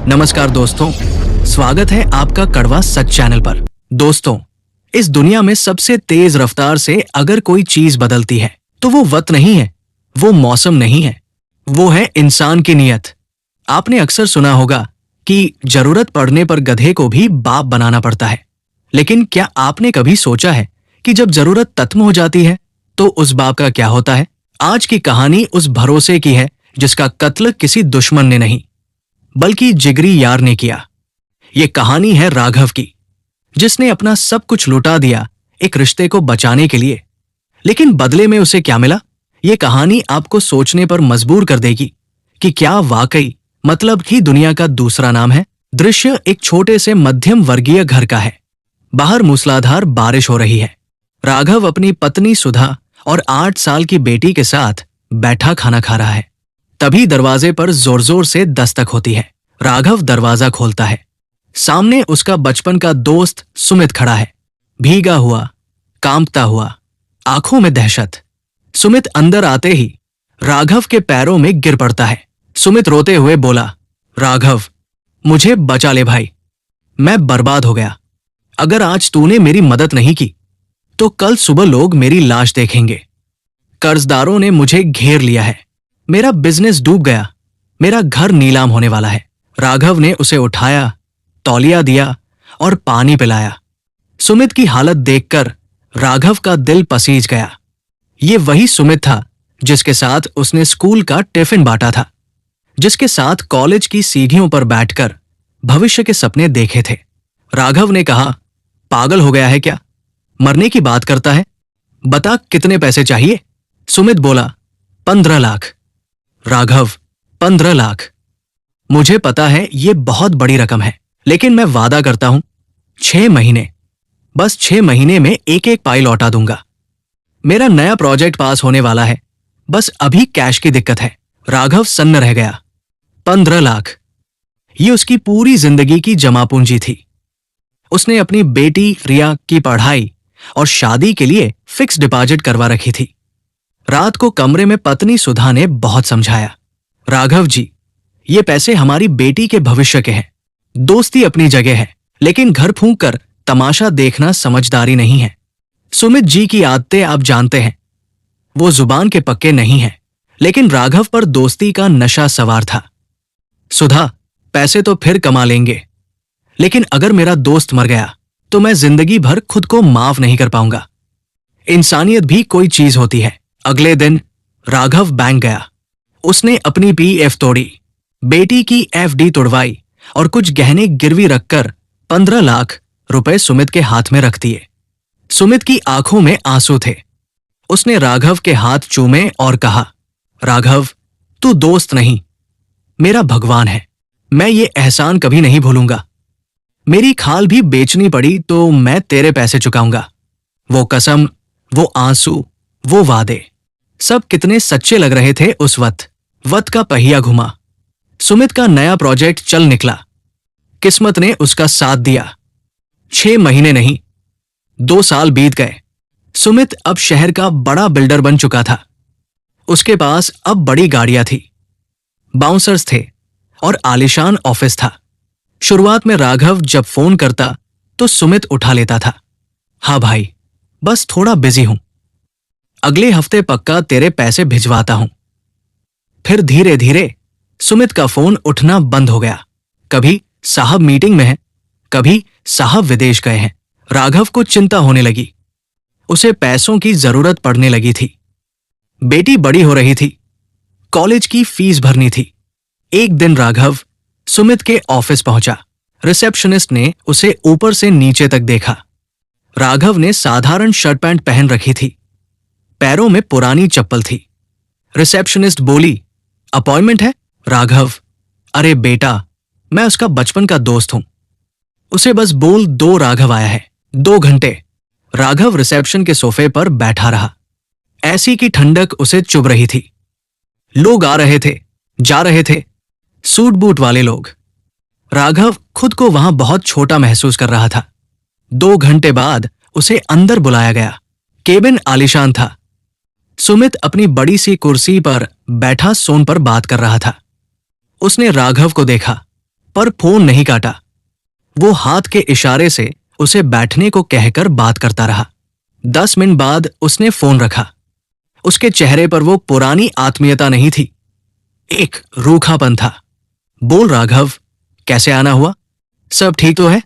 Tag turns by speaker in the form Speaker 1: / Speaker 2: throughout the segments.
Speaker 1: नमस्कार दोस्तों, स्वागत है आपका कड़वा सच चैनल पर। दोस्तों, इस दुनिया में सबसे तेज रफ्तार से अगर कोई चीज बदलती है तो वो वक्त नहीं है, वो मौसम नहीं है, वो है इंसान की नीयत। आपने अक्सर सुना होगा कि जरूरत पड़ने पर गधे को भी बाप बनाना पड़ता है, लेकिन क्या आपने कभी सोचा है कि जब जरूरत खत्म हो जाती है तो उस बाप का क्या होता है? आज की कहानी उस भरोसे की है जिसका कत्ल किसी दुश्मन ने नहीं बल्कि जिगरी यार ने किया। ये कहानी है राघव की, जिसने अपना सब कुछ लुटा दिया एक रिश्ते को बचाने के लिए। लेकिन बदले में उसे क्या मिला? ये कहानी आपको सोचने पर मजबूर कर देगी कि क्या वाकई मतलब ही दुनिया का दूसरा नाम है। दृश्य एक छोटे से मध्यम वर्गीय घर का है। बाहर मूसलाधार बारिश हो रही है। राघव अपनी पत्नी सुधा और 8 साल की बेटी के साथ बैठा खाना खा रहा है। तभी दरवाजे पर जोर जोर से दस्तक होती है। राघव दरवाजा खोलता है। सामने उसका बचपन का दोस्त सुमित खड़ा है, भीगा हुआ, कांपता हुआ, आंखों में दहशत। सुमित अंदर आते ही राघव के पैरों में गिर पड़ता है। सुमित रोते हुए बोला, राघव, मुझे बचा ले भाई, मैं बर्बाद हो गया। अगर आज तूने मेरी मदद नहीं की तो कल सुबह लोग मेरी लाश देखेंगे। कर्जदारों ने मुझे घेर लिया है, मेरा बिजनेस डूब गया, मेरा घर नीलाम होने वाला है। राघव ने उसे उठाया, तौलिया दिया और पानी पिलाया। सुमित की हालत देखकर राघव का दिल पसीज गया। ये वही सुमित था जिसके साथ उसने स्कूल का टिफिन बांटा था, जिसके साथ कॉलेज की सीढ़ियों पर बैठकर भविष्य के सपने देखे थे। राघव ने कहा, पागल हो गया है क्या? मरने की बात करता है, बता कितने पैसे चाहिए? सुमित बोला, 15 लाख। राघव, 15 लाख? मुझे पता है ये बहुत बड़ी रकम है, लेकिन मैं वादा करता हूं 6 महीने, बस 6 महीने में एक एक पाई लौटा दूंगा। मेरा नया प्रोजेक्ट पास होने वाला है, बस अभी कैश की दिक्कत है। राघव सन्न रह गया। 15 लाख, ये उसकी पूरी जिंदगी की जमा पूंजी थी। उसने अपनी बेटी रिया की पढ़ाई और शादी के लिए फिक्स डिपॉजिट करवा रखी थी। रात को कमरे में पत्नी सुधा ने बहुत समझाया, राघव जी, ये पैसे हमारी बेटी के भविष्य के हैं। दोस्ती अपनी जगह है, लेकिन घर फूंक कर तमाशा देखना समझदारी नहीं है। सुमित जी की आदतें आप जानते हैं, वो जुबान के पक्के नहीं हैं, लेकिन राघव पर दोस्ती का नशा सवार था। सुधा, पैसे तो फिर कमा लेंगे, लेकिन अगर मेरा दोस्त मर गया तो मैं जिंदगी भर खुद को माफ नहीं कर पाऊंगा। इंसानियत भी कोई चीज होती है। अगले दिन राघव बैंक गया। उसने अपनी पीएफ तोड़ी, बेटी की एफडी तोड़वाई और कुछ गहने गिरवी रखकर 15 लाख रुपए सुमित के हाथ में रख दिए। सुमित की आंखों में आंसू थे। उसने राघव के हाथ चूमे और कहा, राघव, तू दोस्त नहीं, मेरा भगवान है। मैं ये एहसान कभी नहीं भूलूंगा। मेरी खाल भी बेचनी पड़ी तो मैं तेरे पैसे चुकाऊंगा। वो कसम, वो आंसू, वो वादे, सब कितने सच्चे लग रहे थे उस वक्त। वक्त का पहिया घुमा। सुमित का नया प्रोजेक्ट चल निकला। किस्मत ने उसका साथ दिया। 6 महीने नहीं, 2 साल बीत गए। सुमित अब शहर का बड़ा बिल्डर बन चुका था। उसके पास अब बड़ी गाड़ियां थी, बाउंसर्स थे और आलीशान ऑफिस था। शुरुआत में राघव जब फोन करता तो सुमित उठा लेता था, हाँ भाई, बस थोड़ा बिजी हूं, अगले हफ्ते पक्का तेरे पैसे भिजवाता हूं। फिर धीरे धीरे सुमित का फोन उठना बंद हो गया। कभी साहब मीटिंग में है, कभी साहब विदेश गए हैं। राघव को चिंता होने लगी। उसे पैसों की जरूरत पड़ने लगी थी। बेटी बड़ी हो रही थी, कॉलेज की फीस भरनी थी। एक दिन राघव सुमित के ऑफिस पहुंचा। रिसेप्शनिस्ट ने उसे ऊपर से नीचे तक देखा। राघव ने साधारण शर्ट पैंट पहन रखी थी, पैरों में पुरानी चप्पल थी। रिसेप्शनिस्ट बोली, अपॉइंटमेंट है? राघव, अरे बेटा, मैं उसका बचपन का दोस्त हूं, उसे बस बोल दो राघव आया है। 2 घंटे राघव रिसेप्शन के सोफे पर बैठा रहा। ऐसी की ठंडक उसे चुभ रही थी। लोग आ रहे थे, जा रहे थे, सूट बूट वाले लोग। राघव खुद को वहां बहुत छोटा महसूस कर रहा था। 2 घंटे बाद उसे अंदर बुलाया गया। केबिन आलीशान था। सुमित अपनी बड़ी सी कुर्सी पर बैठा सोन पर बात कर रहा था। उसने राघव को देखा। पर फोन नहीं काटा। वो हाथ के इशारे से उसे बैठने को कहकर बात करता रहा। 10 मिनट बाद उसने फोन रखा। उसके चेहरे पर वो पुरानी आत्मीयता नहीं थी, एक रूखापन था। बोल राघव, कैसे आना हुआ? सब ठीक तो है?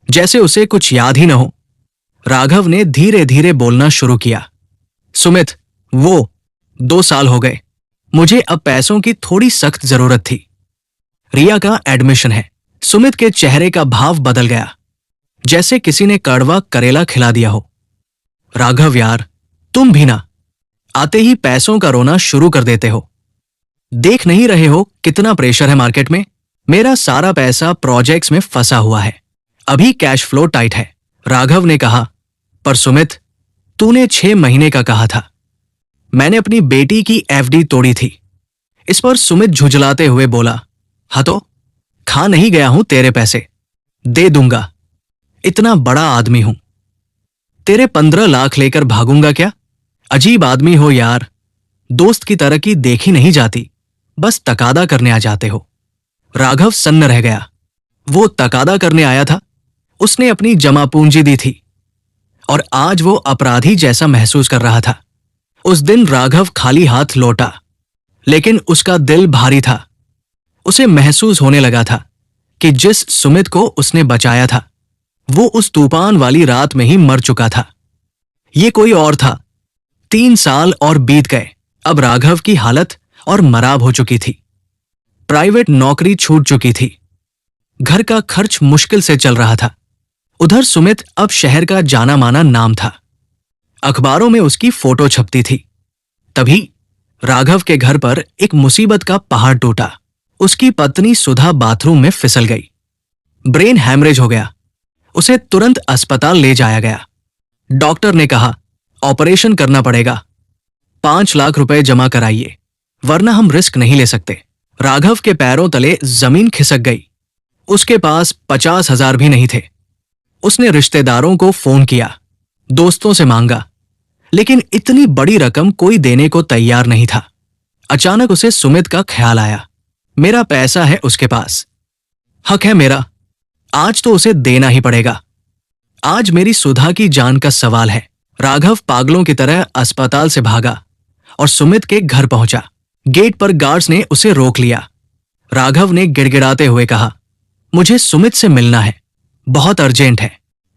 Speaker 1: जैसे उसे कुछ याद ही न हो। राघव ने धीरे धीरे बोलना शुरू किया। सुमित, वो 2 साल हो गए। मुझे अब पैसों की थोड़ी सख्त जरूरत थी। रिया का एडमिशन है। सुमित के चेहरे का भाव बदल गया, जैसे किसी ने कड़वा करेला खिला दिया हो। राघव यार, तुम भी ना आते ही पैसों का रोना शुरू कर देते हो। देख नहीं रहे हो कितना प्रेशर है मार्केट में? मेरा सारा पैसा प्रोजेक्ट्स में फंसा हुआ है, अभी कैश फ्लो टाइट है। राघव ने कहा, पर सुमित, तूने 6 महीने का कहा था। मैंने अपनी बेटी की एफडी तोड़ी थी। इस पर सुमित झुंझलाते हुए बोला, हाँ तो खा नहीं गया हूं तेरे पैसे, दे दूंगा। इतना बड़ा आदमी हूं, तेरे 15 लाख लेकर भागूंगा क्या? अजीब आदमी हो यार, दोस्त की तरक्की देखी नहीं जाती, बस तकादा करने आ जाते हो। राघव सन्न रह गया। वो तकादा करने आया था? उसने अपनी जमा पूंजी दी थी और आज वो अपराधी जैसा महसूस कर रहा था। उस दिन राघव खाली हाथ लौटा, लेकिन उसका दिल भारी था। उसे महसूस होने लगा था कि जिस सुमित को उसने बचाया था, वो उस तूफान वाली रात में ही मर चुका था। ये कोई और था। 3 साल और बीत गए। अब राघव की हालत और मराब हो चुकी थी। प्राइवेट नौकरी छूट चुकी थी। घर का खर्च मुश्किल से चल रहा था। उधर सुमित अब शहर का जाना माना नाम था। अखबारों में उसकी फोटो छपती थी। तभी राघव के घर पर एक मुसीबत का पहाड़ टूटा। उसकी पत्नी सुधा बाथरूम में फिसल गई। ब्रेन हैमरेज हो गया। उसे तुरंत अस्पताल ले जाया गया। डॉक्टर ने कहा, ऑपरेशन करना पड़ेगा। 5 लाख रुपए जमा कराइए, वरना हम रिस्क नहीं ले सकते। राघव के पैरों तले जमीन खिसक गई। उसके पास 50,000 भी नहीं थे। उसने रिश्तेदारों को फोन किया, दोस्तों से मांगा, लेकिन इतनी बड़ी रकम कोई देने को तैयार नहीं था। अचानक उसे सुमित का ख्याल आया। मेरा पैसा है उसके पास, हक है मेरा, आज तो उसे देना ही पड़ेगा। आज मेरी सुधा की जान का सवाल है। राघव पागलों की तरह अस्पताल से भागा और सुमित के घर पहुंचा। गेट पर गार्ड्स ने उसे रोक लिया। राघव ने गिड़गिड़ाते हुए कहा, मुझे सुमित से मिलना है, बहुत अर्जेंट है,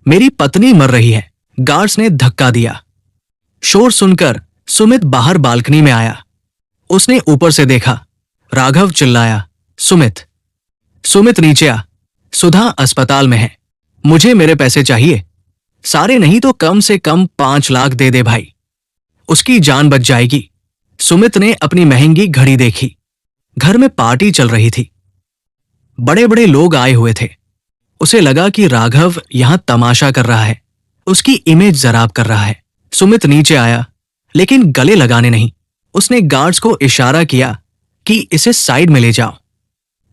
Speaker 1: मेरी पत्नी मर रही है। गार्ड्स ने धक्का दिया। शोर सुनकर सुमित बाहर बालकनी में आया। उसने ऊपर से देखा। राघव चिल्लाया, सुमित, सुमित नीचे आ, सुधा अस्पताल में है, मुझे मेरे पैसे चाहिए। सारे नहीं तो कम से कम 5 लाख दे दे भाई, उसकी जान बच जाएगी। सुमित ने अपनी महंगी घड़ी देखी। घर में पार्टी चल रही थी। बड़े बड़े लोग आए हुए थे। उसे लगा कि राघव यहां तमाशा कर रहा है, उसकी इमेज जराब कर रहा है। सुमित नीचे आया, लेकिन गले लगाने नहीं। उसने गार्ड्स को इशारा किया कि इसे साइड में ले जाओ।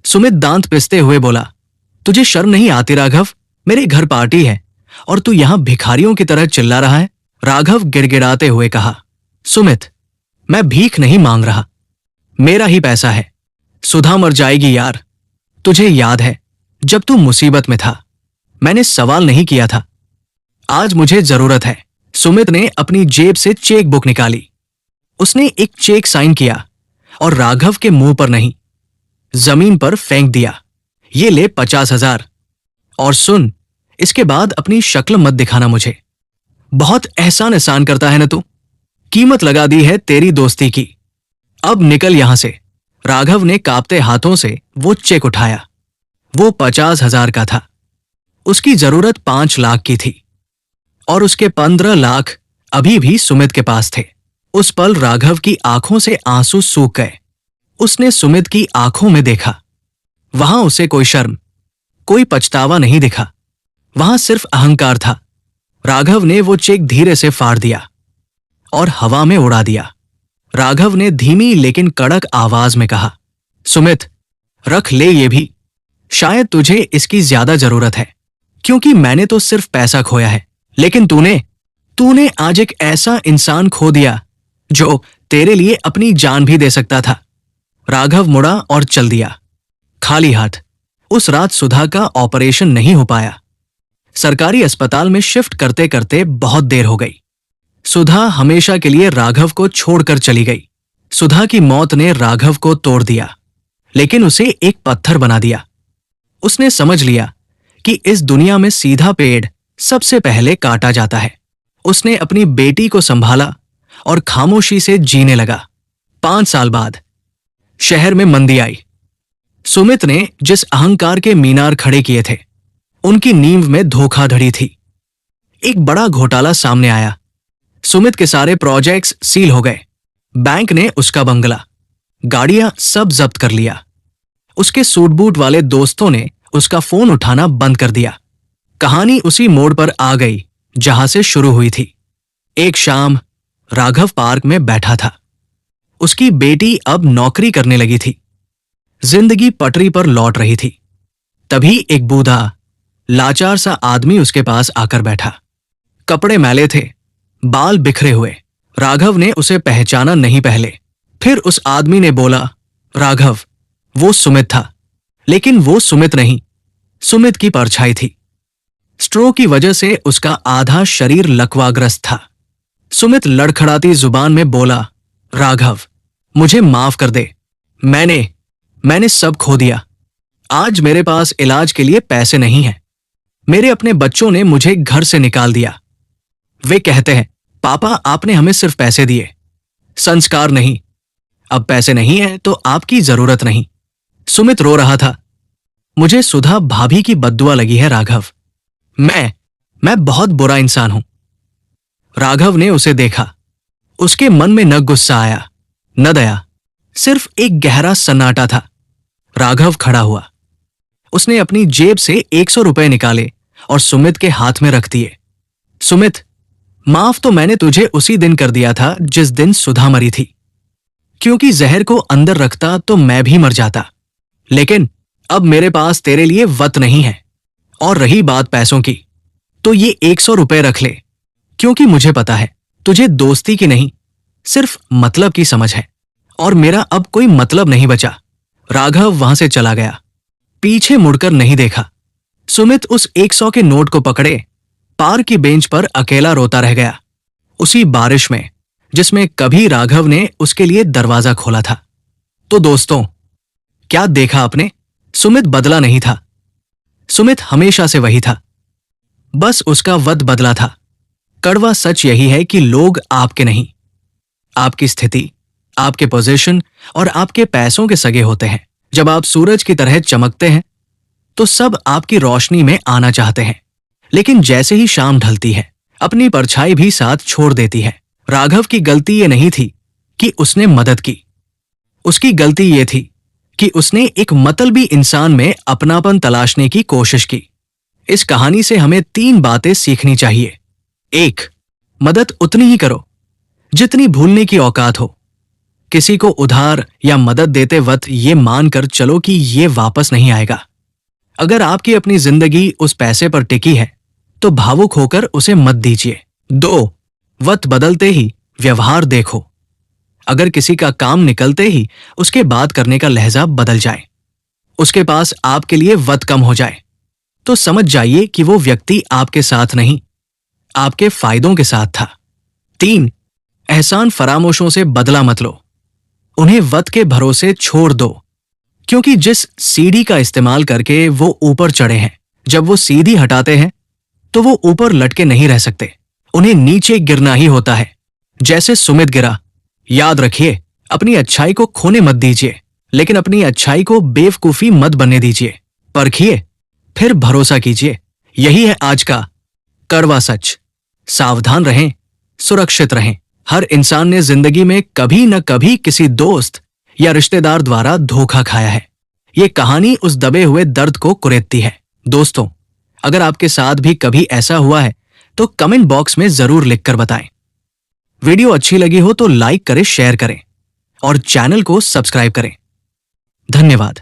Speaker 1: सुमित दांत पिसते हुए बोला, तुझे शर्म नहीं आती राघव? मेरे घर पार्टी है और तू यहां भिखारियों की तरह चिल्ला रहा है। राघव गिड़गिड़ाते हुए कहा, सुमित, मैं भीख नहीं मांग रहा, मेरा ही पैसा है। सुधा मर जाएगी यार। तुझे याद है जब तू मुसीबत में था, मैंने सवाल नहीं किया था। आज मुझे जरूरत है। सुमित ने अपनी जेब से चेक बुक निकाली। उसने एक चेक साइन किया और राघव के मुंह पर नहीं, जमीन पर फेंक दिया। ये ले 50,000 और सुन, इसके बाद अपनी शक्ल मत दिखाना मुझे। बहुत एहसान एहसान करता है ना तू, कीमत लगा दी है तेरी दोस्ती की। अब निकल यहां से। राघव ने कांपते हाथों से वो चेक उठाया। वो 50,000 का था। उसकी जरूरत 5 लाख की थी और उसके 15 लाख अभी भी सुमित के पास थे। उस पल राघव की आंखों से आंसू सूख गए। उसने सुमित की आंखों में देखा। वहां उसे कोई शर्म, कोई पछतावा नहीं दिखा। वहां सिर्फ अहंकार था। राघव ने वो चेक धीरे से फाड़ दिया और हवा में उड़ा दिया। राघव ने धीमी लेकिन कड़क आवाज में कहा, सुमित, रख ले ये भी, शायद तुझे इसकी ज्यादा जरूरत है, क्योंकि मैंने तो सिर्फ पैसा खोया है, लेकिन तूने आज एक ऐसा इंसान खो दिया जो तेरे लिए अपनी जान भी दे सकता था। राघव मुड़ा और चल दिया, खाली हाथ। उस रात सुधा का ऑपरेशन नहीं हो पाया। सरकारी अस्पताल में शिफ्ट करते करते बहुत देर हो गई। सुधा हमेशा के लिए राघव को छोड़कर चली गई। सुधा की मौत ने राघव को तोड़ दिया, लेकिन उसे एक पत्थर बना दिया। उसने समझ लिया कि इस दुनिया में सीधा पेड़ सबसे पहले काटा जाता है। उसने अपनी बेटी को संभाला और खामोशी से जीने लगा। 5 साल बाद शहर में मंदी आई। सुमित ने जिस अहंकार के मीनार खड़े किए थे, उनकी नींव में धोखाधड़ी थी। एक बड़ा घोटाला सामने आया। सुमित के सारे प्रोजेक्ट्स सील हो गए। बैंक ने उसका बंगला, गाड़ियां सब जब्त कर लिया। उसके सूट बूट वाले दोस्तों ने उसका फोन उठाना बंद कर दिया। कहानी उसी मोड़ पर आ गई जहां से शुरू हुई थी। एक शाम राघव पार्क में बैठा था। उसकी बेटी अब नौकरी करने लगी थी। जिंदगी पटरी पर लौट रही थी। तभी एक बूढ़ा लाचार सा आदमी उसके पास आकर बैठा। कपड़े मैले थे, बाल बिखरे हुए। राघव ने उसे पहचाना नहीं पहले। फिर उस आदमी ने बोला, राघव, वो सुमित था। लेकिन वो सुमित नहीं, सुमित की परछाई थी। स्ट्रोक की वजह से उसका आधा शरीर लकवाग्रस्त था। सुमित लड़खड़ाती जुबान में बोला, राघव, मुझे माफ कर दे। मैंने सब खो दिया। आज मेरे पास इलाज के लिए पैसे नहीं हैं। मेरे अपने बच्चों ने मुझे घर से निकाल दिया। वे कहते हैं, पापा आपने हमें सिर्फ पैसे दिए, संस्कार नहीं। अब पैसे नहीं है तो आपकी जरूरत नहीं। सुमित रो रहा था। मुझे सुधा भाभी की बद्दुआ लगी है राघव। मैं बहुत बुरा इंसान हूं। राघव ने उसे देखा। उसके मन में न गुस्सा आया न दया, सिर्फ एक गहरा सन्नाटा था। राघव खड़ा हुआ। उसने अपनी जेब से 100 रुपए निकाले और सुमित के हाथ में रख दिए। सुमित, माफ तो मैंने तुझे उसी दिन कर दिया था जिस दिन सुधा मरी थी, क्योंकि जहर को अंदर रखता तो मैं भी मर जाता। लेकिन अब मेरे पास तेरे लिए वत नहीं है। और रही बात पैसों की, तो ये 100 रुपए रख ले, क्योंकि मुझे पता है तुझे दोस्ती की नहीं, सिर्फ मतलब की समझ है। और मेरा अब कोई मतलब नहीं बचा। राघव वहां से चला गया, पीछे मुड़कर नहीं देखा। सुमित उस 100 के नोट को पकड़े पार्क की बेंच पर अकेला रोता रह गया। उसी बारिश में जिसमें कभी राघव ने उसके लिए दरवाजा खोला था। तो दोस्तों, क्या देखा आपने? सुमित बदला नहीं था। सुमित हमेशा से वही था, बस उसका वद बदला था। कड़वा सच यही है कि लोग आपके नहीं, आपकी स्थिति, आपके पोजीशन और आपके पैसों के सगे होते हैं। जब आप सूरज की तरह चमकते हैं तो सब आपकी रोशनी में आना चाहते हैं, लेकिन जैसे ही शाम ढलती है अपनी परछाई भी साथ छोड़ देती है। राघव की गलती ये नहीं थी कि उसने मदद की, उसकी गलती ये थी कि उसने एक मतलबी इंसान में अपनापन तलाशने की कोशिश की। इस कहानी से हमें 3 बातें सीखनी चाहिए। 1, मदद उतनी ही करो जितनी भूलने की औकात हो। किसी को उधार या मदद देते वक्त ये मानकर चलो कि ये वापस नहीं आएगा। अगर आपकी अपनी जिंदगी उस पैसे पर टिकी है तो भावुक होकर उसे मत दीजिए। 2, वक्त बदलते ही व्यवहार देखो। अगर किसी का काम निकलते ही उसके बात करने का लहजा बदल जाए, उसके पास आपके लिए वक्त कम हो जाए, तो समझ जाइए कि वो व्यक्ति आपके साथ नहीं, आपके फायदों के साथ था। 3, एहसान फरामोशों से बदला मत लो, उन्हें वक्त के भरोसे छोड़ दो, क्योंकि जिस सीढ़ी का इस्तेमाल करके वो ऊपर चढ़े हैं, जब वो सीढ़ी हटाते हैं तो वो ऊपर लटके नहीं रह सकते, उन्हें नीचे गिरना ही होता है। जैसे सुमित गिरा। याद रखिए, अपनी अच्छाई को खोने मत दीजिए, लेकिन अपनी अच्छाई को बेवकूफी मत बनने दीजिए। परखिए, फिर भरोसा कीजिए। यही है आज का कड़वा सच। सावधान रहें, सुरक्षित रहें। हर इंसान ने जिंदगी में कभी न कभी किसी दोस्त या रिश्तेदार द्वारा धोखा खाया है। ये कहानी उस दबे हुए दर्द को कुरेदती है। दोस्तों, अगर आपके साथ भी कभी ऐसा हुआ है तो कमेंट बॉक्स में जरूर लिखकर बताएं। वीडियो अच्छी लगी हो तो लाइक करें, शेयर करें और चैनल को सब्सक्राइब करें। धन्यवाद।